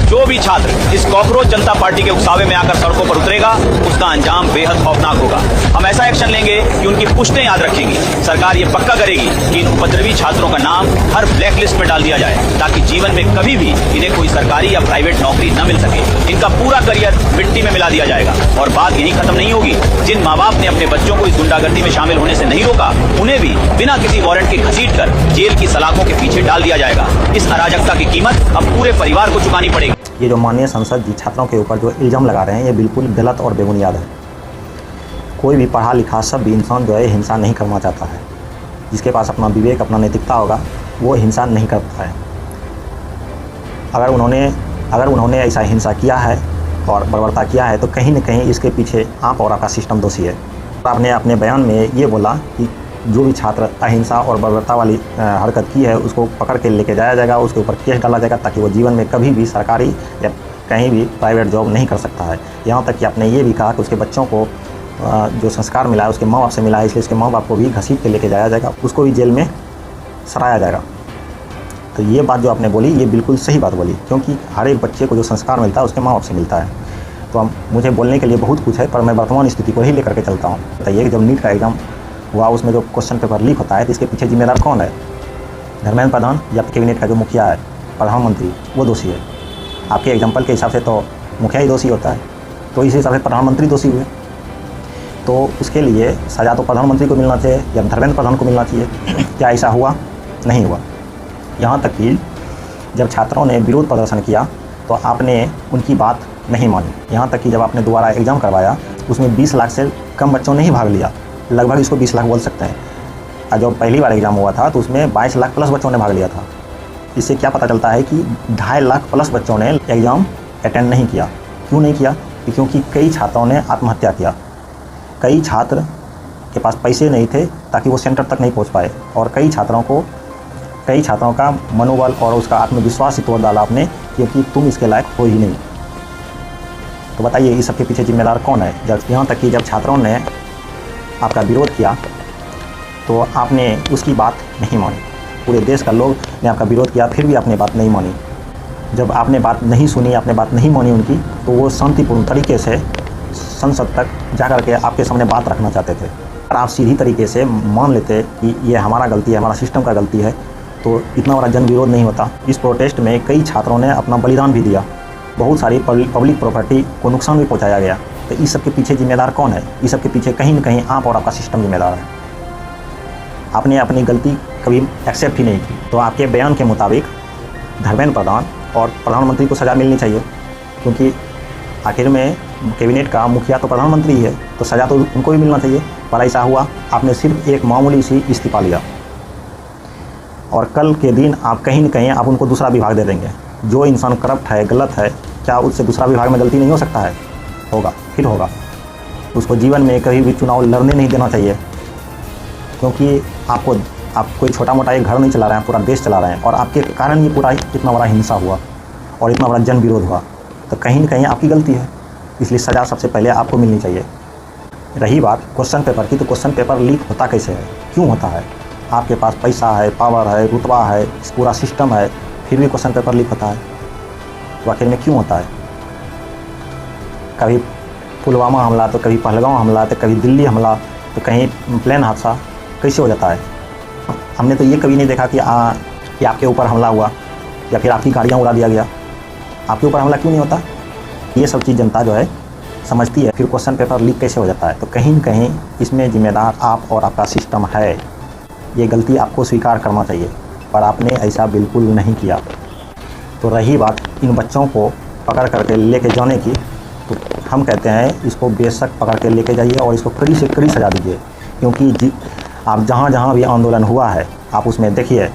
जो भी छात्र इस कॉकरोच जनता पार्टी के उकसावे में आकर सड़कों पर उतरेगा उसका अंजाम बेहद खौफनाक होगा। हम ऐसा एक्शन लेंगे कि उनकी पुश्तें याद रखेंगी। सरकार ये पक्का करेगी कि इन उपद्रवी छात्रों का नाम हर ब्लैक लिस्ट में डाल दिया जाए ताकि जीवन में कभी भी इन्हें कोई सरकारी या प्राइवेट नौकरी न मिल सके। इनका पूरा करियर मिट्टी में मिला दिया जाएगा। और बात यही खत्म नहीं होगी। जिन माँ बाप ने अपने बच्चों को इस गुंडागर्दी में शामिल होने से नहीं रोका उन्हें भी बिना किसी वारंट के घसीट कर जेल की सलाखों के पीछे डाल दिया जाएगा। इस अराजकता की कीमत अब पूरे परिवार को चुकानी पड़ेगी। ये जो माननीय सांसद जी छात्रों के ऊपर जो इल्ज़ाम लगा रहे हैं ये बिल्कुल गलत और बेबुनियाद है। कोई भी पढ़ा लिखा सब भी इंसान जो है हिंसा नहीं करना चाहता है। जिसके पास अपना विवेक अपना नैतिकता होगा वो हिंसा नहीं करता है। अगर उन्होंने ऐसा हिंसा किया है और बर्बरता किया है तो कहीं न कहीं इसके पीछे आप और आपका सिस्टम दोषी है। आपने अपने बयान में ये बोला कि जो भी छात्र अहिंसा और बर्बरता वाली हरकत की है उसको पकड़ के लेके जाया जाएगा, उसके ऊपर केस डाला जाएगा ताकि वो जीवन में कभी भी सरकारी या कहीं भी प्राइवेट जॉब नहीं कर सकता है। यहाँ तक कि आपने ये भी कहा कि उसके बच्चों को जो संस्कार मिला है उसके माँ बाप से मिला है, इसलिए उसके माँ बाप को भी घसीट के लेके जाया जाएगा, उसको भी जेल में सराया जाएगा। तो ये बात जो आपने बोली ये बिल्कुल सही बात बोली, क्योंकि हर एक बच्चे को जो संस्कार मिलता है उसके माँ बाप से मिलता है। तो मुझे बोलने के लिए बहुत कुछ है पर मैं वर्तमान स्थिति को ही लेकर के चलता हूँ। बताइए कि जब नीट का एग्ज़ाम हुआ उसमें जो क्वेश्चन पेपर लीक होता है तो इसके पीछे जिम्मेदार कौन है? धर्मेंद्र प्रधान या कैबिनेट का जो मुखिया है प्रधानमंत्री वो दोषी है। आपके एग्जाम्पल के हिसाब से तो मुखिया ही दोषी होता है, तो इस हिसाब से प्रधानमंत्री दोषी हुए। तो उसके लिए सज़ा तो प्रधानमंत्री को मिलना चाहिए या धर्मेंद्र प्रधान को मिलना चाहिए। क्या ऐसा हुआ? नहीं हुआ। यहाँ तक कि जब छात्रों ने विरोध प्रदर्शन किया तो आपने उनकी बात नहीं मानी। यहाँ तक कि जब आपने दोबारा एग्ज़ाम करवाया उसमें 20 लाख से कम बच्चों ने ही भाग लिया, लगभग इसको 20 लाख बोल सकते हैं। और जब पहली बार एग्ज़ाम हुआ था तो उसमें 22 लाख प्लस बच्चों ने भाग लिया था। इससे क्या पता चलता है कि 2.5 लाख प्लस बच्चों ने एग्ज़ाम अटेंड नहीं किया। क्यों नहीं किया? क्योंकि कई छात्रों ने आत्महत्या किया। कई छात्र के पास पैसे नहीं थे ताकि वो सेंटर तक नहीं पहुँच पाए, और कई छात्रों का मनोबल और उसका आत्मविश्वास ही तोड़ डाला आपने, क्योंकि तुम इसके लायक हो ही नहीं। तो बताइए इस सबके पीछे जिम्मेदार कौन है? जब यहाँ तक कि जब छात्रों ने आपका विरोध किया तो आपने उसकी बात नहीं मानी। पूरे देश का लोग ने आपका विरोध किया फिर भी आपने बात नहीं मानी। जब आपने बात नहीं सुनी, आपने बात नहीं मानी उनकी, तो वो शांतिपूर्ण तरीके से संसद तक जाकर के आपके सामने बात रखना चाहते थे। अगर आप सीधी तरीके से मान लेते कि ये हमारा गलती है, हमारा सिस्टम का गलती है, तो इतना बड़ा जन विरोध नहीं होता। इस प्रोटेस्ट में कई छात्रों ने अपना बलिदान भी दिया, बहुत सारी पब्लिक प्रॉपर्टी को नुकसान भी पहुँचाया गया। तो इस सब के पीछे जिम्मेदार कौन है? इस सब के पीछे कहीं न कहीं आप और आपका सिस्टम जिम्मेदार है। आपने अपनी गलती कभी एक्सेप्ट ही नहीं की। तो आपके बयान के मुताबिक धर्मेंद्र प्रधान और प्रधानमंत्री को सज़ा मिलनी चाहिए, क्योंकि आखिर में कैबिनेट का मुखिया तो प्रधानमंत्री ही है, तो सज़ा तो उनको भी मिलना चाहिए। पर ऐसा हुआ, आपने सिर्फ एक मामूली सी इस्तीफा लिया और कल के दिन आप कहीं न कहीं आप उनको दूसरा विभाग दे देंगे। जो इंसान करप्ट है, गलत है, क्या उससे दूसरा विभाग में गलती नहीं हो सकता है? होगा, फिर होगा। उसको जीवन में कभी भी चुनाव लड़ने नहीं देना चाहिए, क्योंकि आप कोई छोटा मोटा एक घर नहीं चला रहे हैं, पूरा देश चला रहे हैं, और आपके कारण ये पूरा इतना बड़ा हिंसा हुआ और इतना बड़ा जन विरोध हुआ। तो कहीं न कहीं आपकी गलती है, इसलिए सज़ा सबसे पहले आपको मिलनी चाहिए। रही बात क्वेश्चन पेपर की, तो क्वेश्चन पेपर लीक होता कैसे है, क्यों होता है? आपके पास पैसा है, पावर है, रुतबा है, पूरा सिस्टम है, फिर भी क्वेश्चन पेपर लीक होता है। तो आखिर में क्यों होता है? कभी पुलवामा हमला, तो कभी पहलगाम हमला, तो कभी दिल्ली हमला, तो कहीं प्लेन हादसा, कैसे हो जाता है? हमने तो ये कभी नहीं देखा कि आपके ऊपर हमला हुआ या फिर आपकी गाड़ियाँ उड़ा दिया गया। आपके ऊपर हमला क्यों नहीं होता? ये सब चीज़ जनता जो है समझती है। फिर क्वेश्चन पेपर लीक कैसे हो जाता है? तो कहीं न कहीं इसमें जिम्मेदार आप और आपका सिस्टम है। ये गलती आपको स्वीकार करना चाहिए, पर आपने ऐसा बिल्कुल नहीं किया। तो रही बात इन बच्चों को पकड़ करके लेके जाने की, तो हम कहते हैं इसको बेशक पकड़ के लेके जाइए और इसको कड़ी से कड़ी सजा दीजिए, क्योंकि आप जहाँ भी आंदोलन हुआ है आप उसमें देखिए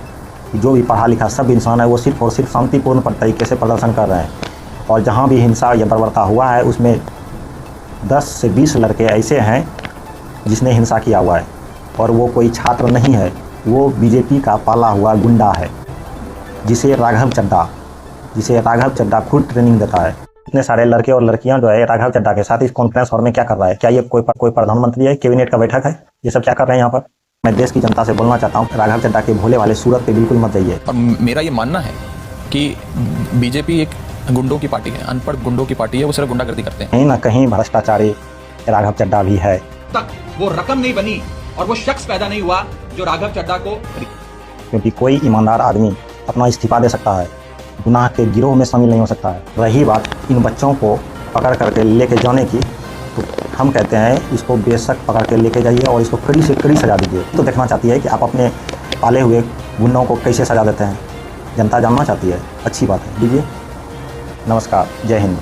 कि जो भी पढ़ा लिखा सब इंसान है वो सिर्फ और सिर्फ शांतिपूर्ण तरीके से प्रदर्शन कर रहे हैं। और जहाँ भी हिंसा या बर्बरता हुआ है उसमें 10 से 20 लड़के ऐसे हैं जिसने हिंसा किया हुआ है, और वो कोई छात्र नहीं है, वो बीजेपी का पाला हुआ गुंडा है, जिसे राघव चड्ढा खुद ट्रेनिंग देता है। इतने सारे लड़के और लड़कियां जो है राघव चड्ढा के साथ इस कॉन्फ्रेंस हॉल में क्या कर रहा है? क्या ये कोई प्रधानमंत्री है, कैबिनेट का बैठक है? ये सब क्या कर रहे हैं यहाँ पर? मैं देश की जनता से बोलना चाहता हूँ, राघव चड्ढा के भोले वाले सूरत पे बिल्कुल मत जाइए। और मेरा ये मानना है कि बीजेपी एक गुंडों की पार्टी है, अनपढ़ गुंडों की पार्टी है, वो सिर्फ गुंडागर्दी करते हैं। कहीं ना कहीं भ्रष्टाचारी राघव चड्ढा भी है। तक वो रकम नहीं बनी और वो शख्स पैदा नहीं हुआ जो राघव चड्ढा को, क्योंकि कोई ईमानदार आदमी अपना इस्तीफा दे सकता है, गुनाह के गिरोह में शामिल नहीं हो सकता है। रही बात इन बच्चों को पकड़ करके लेके जाने की, तो हम कहते हैं इसको बेशक पकड़ के लेके जाइए और इसको कड़ी से कड़ी सजा दीजिए। तो देखना चाहती है कि आप अपने पाले हुए गुंडों को कैसे सजा देते हैं, जनता जानना चाहती है। अच्छी बात है, दीजिए। नमस्कार, जय हिंद।